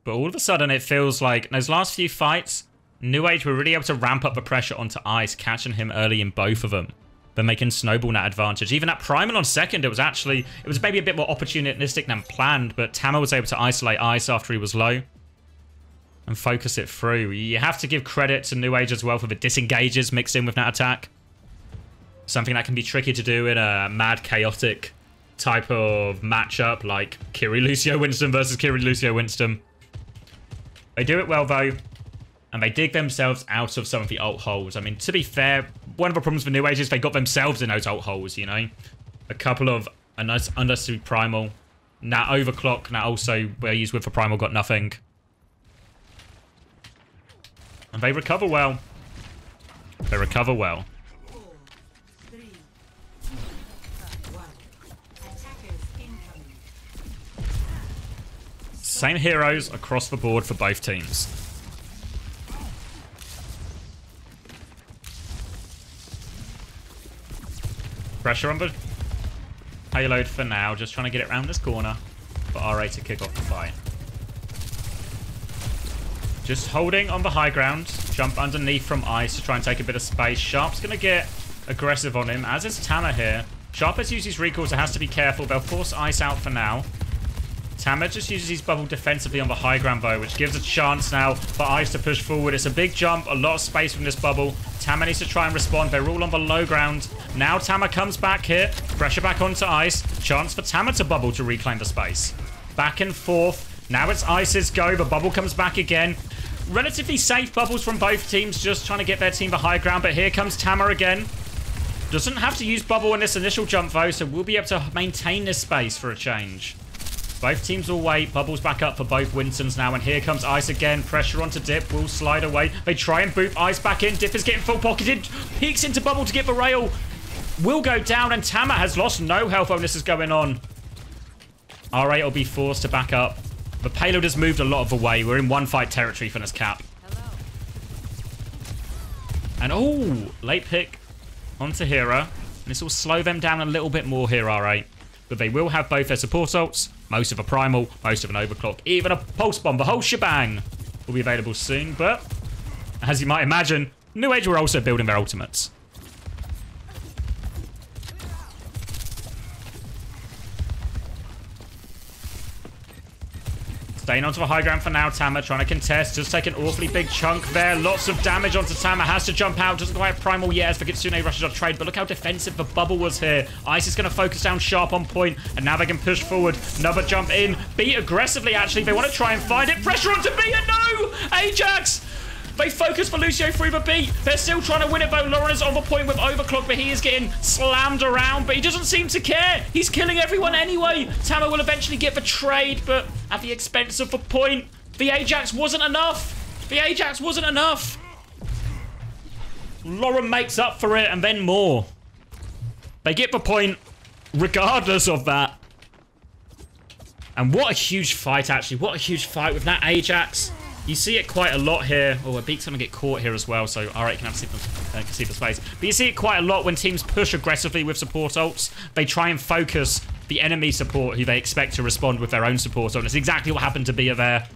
But all of a sudden, it feels like those last few fights, nuage were really able to ramp up the pressure onto Ice, catching him early in both of them. Then they can snowball that advantage. Even at primal on second, it was maybe a bit more opportunistic than planned, but Tama was able to isolate Ice after he was low and focus it through. You have to give credit to nuage as well for the disengages mixed in with that attack. Something that can be tricky to do in a mad, chaotic type of matchup like Kiri Lucio Winston versus Kiri Lucio Winston. They do it well, though, and they dig themselves out of some of the ult holes. I mean, to be fair, one of the problems with nuage is they got themselves in those ult holes, you know? A couple of a nice understood primal. Now overclock, now also where used with the primal got nothing. And they recover well. They recover well. Same heroes across the board for both teams. Pressure on the payload for now. Just trying to get it around this corner for R8 to kick off the fight. Just holding on the high ground. Jump underneath from Ice to try and take a bit of space. Sharp's going to get aggressive on him, as is Tama here. Sharp has used his recall, so has to be careful. They'll force Ice out for now. Tama just uses his bubble defensively on the high ground though, which gives a chance now for Ice to push forward. It's a big jump, a lot of space from this bubble. Tama needs to try and respond. They're all on the low ground. Now Tama comes back here. Pressure back onto Ice. Chance for Tama to bubble to reclaim the space. Back and forth. Now it's Ice's go. The bubble comes back again. Relatively safe bubbles from both teams, just trying to get their team the high ground. But here comes Tama again. Doesn't have to use bubble in this initial jump though, so we'll be able to maintain this space for a change. Both teams will wait. Bubbles back up for both Wintons now. And here comes Ice again. Pressure onto Dip. Will slide away. They try and boot Ice back in. Dip is getting full pocketed. Peeks into Bubble to get the rail. Will go down. And Tama has lost no health when this is going on. R8 will be forced to back up. The payload has moved a lot of the way. We're in one fight territory for this cap. And oh, late pick onto Hera. This will slow them down a little bit more here, R8. But they will have both their support ults, most of a primal, most of an overclock, even a pulse bomb. The whole shebang will be available soon. But as you might imagine, nuage were also building their ultimates. Staying onto the high ground for now. Tama trying to contest. Just take an awfully big chunk there. Lots of damage onto Tama. Has to jump out. Doesn't quite have primal yet as the Kitsune rushes on trade. But look how defensive the bubble was here. Ice is going to focus down sharp on point. And now they can push forward. Another jump in. Beat aggressively, actually. They want to try and find it. Pressure onto Beat. No! Ajax! They focus for Lucio through the beat. They're still trying to win it, though. Lauren is on the point with overclock, but he is getting slammed around, but he doesn't seem to care. He's killing everyone anyway. Tama will eventually get the trade, but at the expense of the point. The Ajax wasn't enough. The Ajax wasn't enough. Lauren makes up for it, and then more. They get the point regardless of that. And what a huge fight, actually. What a huge fight with that Ajax. You see it quite a lot here. Oh, a Beak's going to get caught here as well, so R8 can see the space. But you see it quite a lot when teams push aggressively with support ults. They try and focus the enemy support who they expect to respond with their own support ult. It's exactly what happened to Bia there.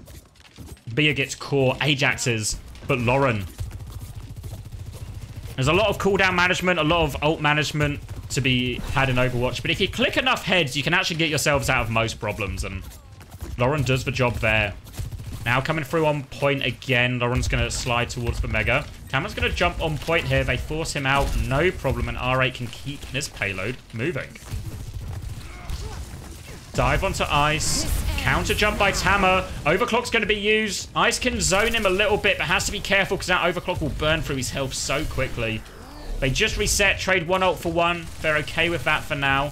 Bia gets caught, Ajaxes, but Lauren. There's a lot of cooldown management, a lot of ult management to be had in Overwatch. But if you click enough heads, you can actually get yourselves out of most problems. And Lauren does the job there. Now coming through on point again. Lauren's going to slide towards the Mega. Tama's going to jump on point here. They force him out. No problem. And R8 can keep this payload moving. Dive onto Ice. Counter jump by Tama. Overclock's going to be used. Ice can zone him a little bit, but has to be careful because that overclock will burn through his health so quickly. They just reset. Trade one ult for one. They're okay with that for now.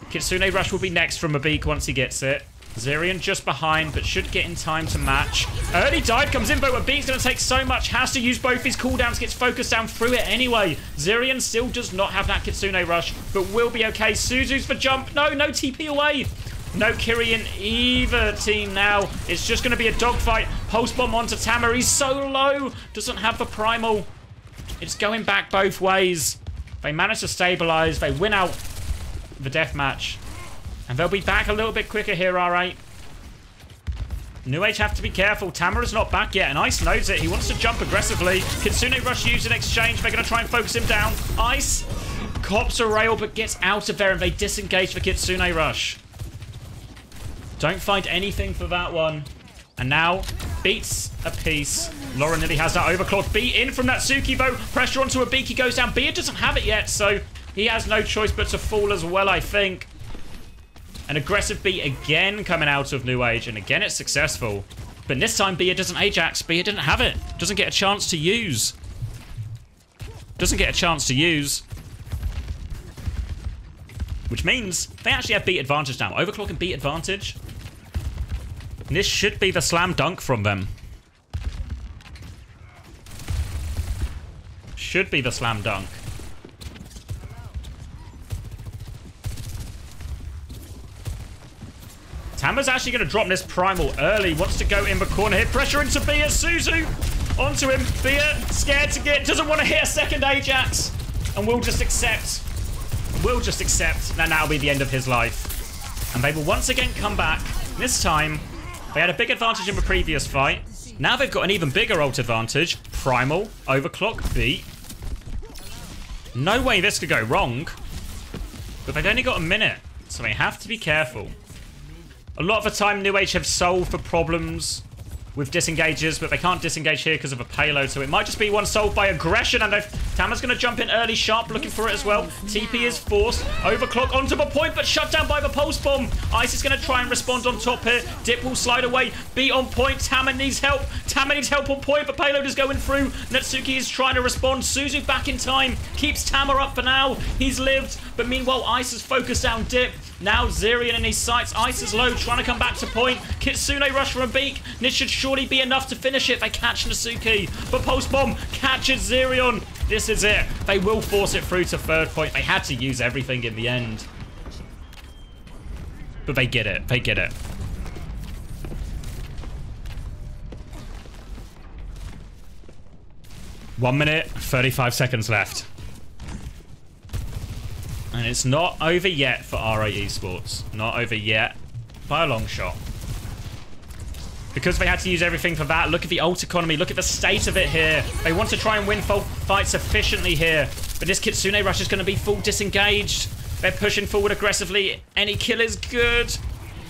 Kitsune Rush will be next from Mabik once he gets it. Zerion just behind, but should get in time to match. Early dive comes in, but Mabik's going to take so much. Has to use both his cooldowns, gets focused down through it anyway. Zerion still does not have that Kitsune Rush, but will be okay. Suzu's for jump. No TP away. No Kiri in either team now. It's just going to be a dogfight. Pulse bomb onto Tama. He's so low. Doesn't have the primal. It's going back both ways. They manage to stabilize. They win out the deathmatch. And they'll be back a little bit quicker here, R8. nuage have to be careful. Tama is not back yet, and Ice knows it. He wants to jump aggressively. Kitsune Rush used in exchange. They're going to try and focus him down. Ice cops a rail, but gets out of there, and they disengage for Kitsune Rush. Don't find anything for that one. And now, beats a piece. Lauren nearly has that overclock. Beat in from that Suki, though. Pressure onto a Beak. He goes down. Bia doesn't have it yet, so he has no choice but to fall as well, I think. An aggressive beat again coming out of nuage, and again it's successful. But this time Bia doesn't Ajax. Bia didn't have it. Doesn't get a chance to use. Doesn't get a chance to use. Which means they actually have beat advantage now. Overclock and beat advantage. And this should be the slam dunk from them. Should be the slam dunk. Tama's actually going to drop this primal early. Wants to go in the corner. Hit pressure into Bia. Suzu onto him. Bia scared to get. Doesn't want to hit a second Ajax. And will just accept. Will just accept that that'll be the end of his life. And they will once again come back. This time, they had a big advantage in the previous fight. Now they've got an even bigger ult advantage. Primal, overclock, beat. No way this could go wrong. But they've only got a minute. So they have to be careful. A lot of the time, nuage have solved for problems with disengages, but they can't disengage here because of a payload, so it might just be one solved by aggression, and they've Tama's going to jump in early. Sharp looking for it as well. TP is forced. Overclock onto the point, but shut down by the pulse bomb. Ice is going to try and respond on top here. Dip will slide away. Beat on point. Tama needs help. Tama needs help on point, but payload is going through. Natsuki is trying to respond. Suzu back in time. Keeps Tama up for now. He's lived, but meanwhile, Ice is focused down Dip. Now Zirion in his sights. Ice is low, trying to come back to point. Kitsune rush from a beak. This should surely be enough to finish it. They catch Natsuki, but Pulse Bomb catches Zirion. This is it. They will force it through to third point. They had to use everything in the end. But they get it. They get it. One minute, 35 seconds left. And it's not over yet for R8 Esports. Not over yet by a long shot. Because they had to use everything for that. Look at the ult economy. Look at the state of it here. They want to try and win fights efficiently here. But this Kitsune rush is going to be full disengaged. They're pushing forward aggressively. Any kill is good.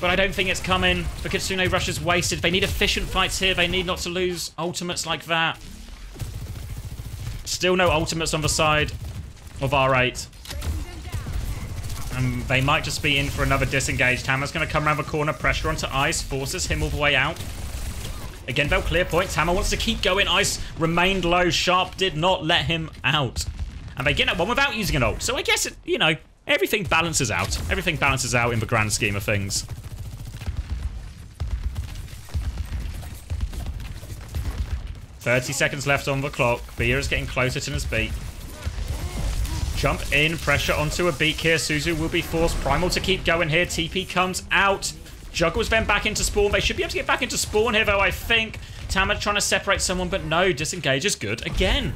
But I don't think it's coming. The Kitsune rush is wasted. They need efficient fights here. They need not to lose ultimates like that. Still no ultimates on the side of R8. And they might just be in for another disengage. Tama's going to come around the corner, pressure onto Ice, forces him all the way out. Again, they'll clear point. Tama wants to keep going. Ice remained low. Sharp did not let him out. And they get that one without using an ult. So I guess, you know, everything balances out. Everything balances out in the grand scheme of things. "30 seconds left on the clock. Bia is getting closer to his beat. Jump in, pressure onto a beak here. Suzu will be forced. Primal to keep going here. TP comes out. Juggles then back into spawn. They should be able to get back into spawn here, though, I think. Tama trying to separate someone, but no. Disengage is good again.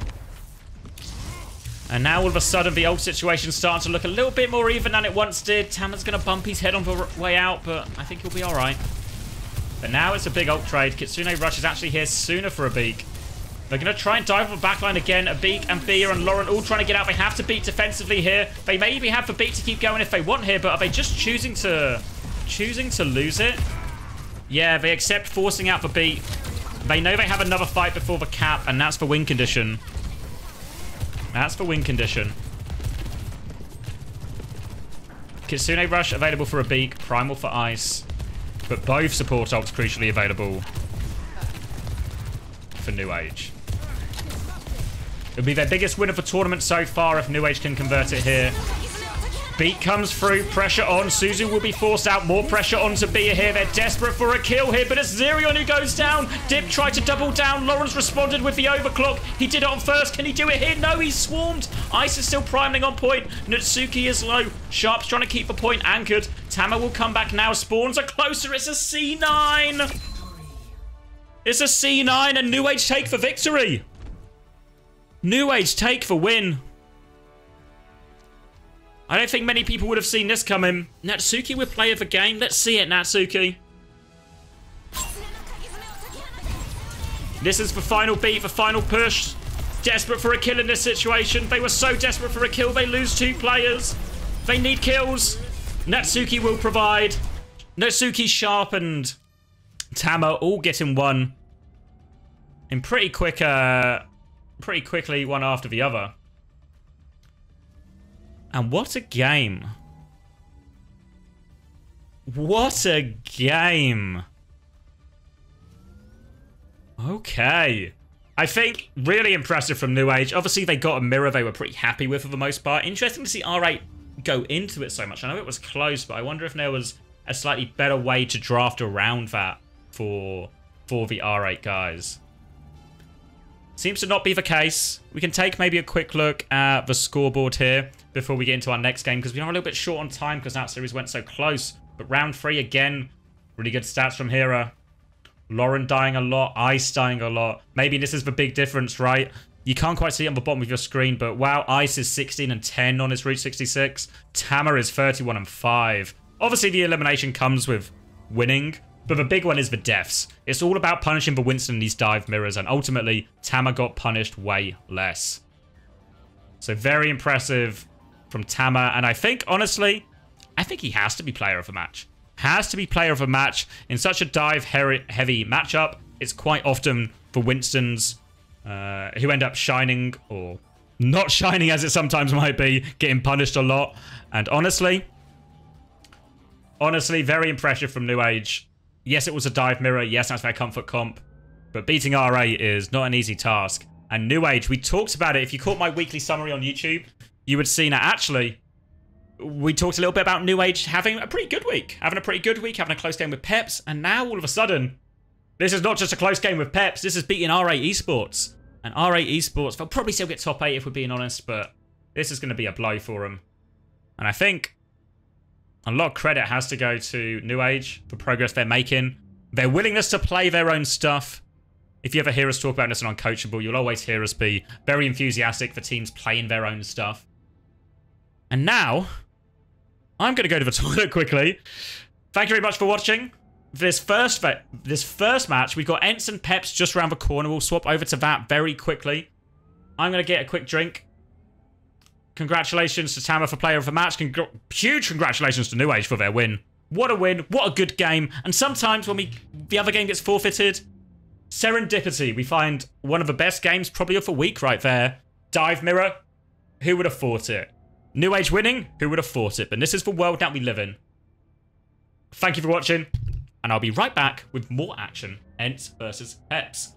And now, all of a sudden, the ult situation starting to look a little bit more even than it once did. Tama's going to bump his head on the way out, but I think he'll be all right. But now it's a big ult trade. Kitsune Rush is actually here sooner for a beak. They're going to try and dive on the backline again. A Beak and Bia and Lauren all trying to get out. They have to beat defensively here. They maybe have the Beak to keep going if they want here, but are they just choosing to lose it? Yeah, they accept forcing out the beat. They know they have another fight before the cap, and that's the win condition. That's the win condition. Kitsune Rush available for a Beak, Primal for Ice, but both support ults crucially available for nuage. It'll be their biggest win of the tournament so far if nuage can convert it here. Beat comes through, pressure on. Suzu will be forced out. More pressure onto Bia here. They're desperate for a kill here, but it's Zirion who goes down. Dip tried to double down. Lawrence responded with the overclock. He did it on first. Can he do it here? No, he's swarmed. Ice is still priming on point. Natsuki is low. Sharp's trying to keep the point anchored. Tama will come back now. Spawns are closer. It's a C9. It's a C9 and nuage take for victory. nuage take for win. I don't think many people would have seen this coming. Natsuki with play of the game. Let's see it, Natsuki. This is the final beat, the final push. Desperate for a kill in this situation. They were so desperate for a kill, they lose 2 players. They need kills. Natsuki will provide. Natsuki, Sharp, and Tama all getting one in pretty quickly, one after the other. And what a game. What a game. Okay. I think really impressive from nuage. Obviously, they got a mirror they were pretty happy with for the most part. Interesting to see R8 go into it so much. I know it was close, but I wonder if there was a slightly better way to draft around that for the R8 guys. Seems to not be the case. We can take maybe a quick look at the scoreboard here before we get into our next game, because we are a little bit short on time because that series went so close. But round 3 again, really good stats from Hera. Lauren dying a lot, Ice dying a lot. Maybe this is the big difference, right? You can't quite see it on the bottom of your screen, but wow, Ice is 16 and 10 on his Route 66. Tama is 31 and 5. Obviously, the elimination comes with winning, but the big one is the deaths. It's all about punishing the Winston in these dive mirrors, and ultimately, Tama got punished way less. So very impressive from Tama, and I think, honestly, I think he has to be player of the match. Has to be player of the match. In such a dive-heavy matchup, it's quite often for Winstons who end up shining or not shining as it sometimes might be, getting punished a lot. And honestly, very impressive from nuage. Yes, it was a dive mirror. Yes, that's their comfort comp. But beating RA is not an easy task. And nuage, we talked about it. If you caught my weekly summary on YouTube, you would see that actually, we talked a little bit about nuage having a pretty good week. Having a close game with Peps. And now, all of a sudden, this is not just a close game with Peps. This is beating RA Esports. And RA Esports, they'll probably still get top 8 if we're being honest. But this is going to be a blow for them. And I think a lot of credit has to go to nuage for progress they're making. Their willingness to play their own stuff. If you ever hear us talk about this on Uncoachable, you'll always hear us be very enthusiastic for teams playing their own stuff. And now, I'm going to go to the toilet quickly. Thank you very much for watching. This first match, we've got ENCE and Peps just around the corner. We'll swap over to that very quickly. I'm going to get a quick drink. Congratulations to Tama for player of the match. Huge congratulations to nuage for their win. What a win. What a good game. And sometimes when the other game gets forfeited, serendipity. We find one of the best games probably of the week right there. Dive mirror. Who would have thought it? nuage winning. Who would have thought it? But this is the world that we live in. Thank you for watching. And I'll be right back with more action. ENCE versus Peps.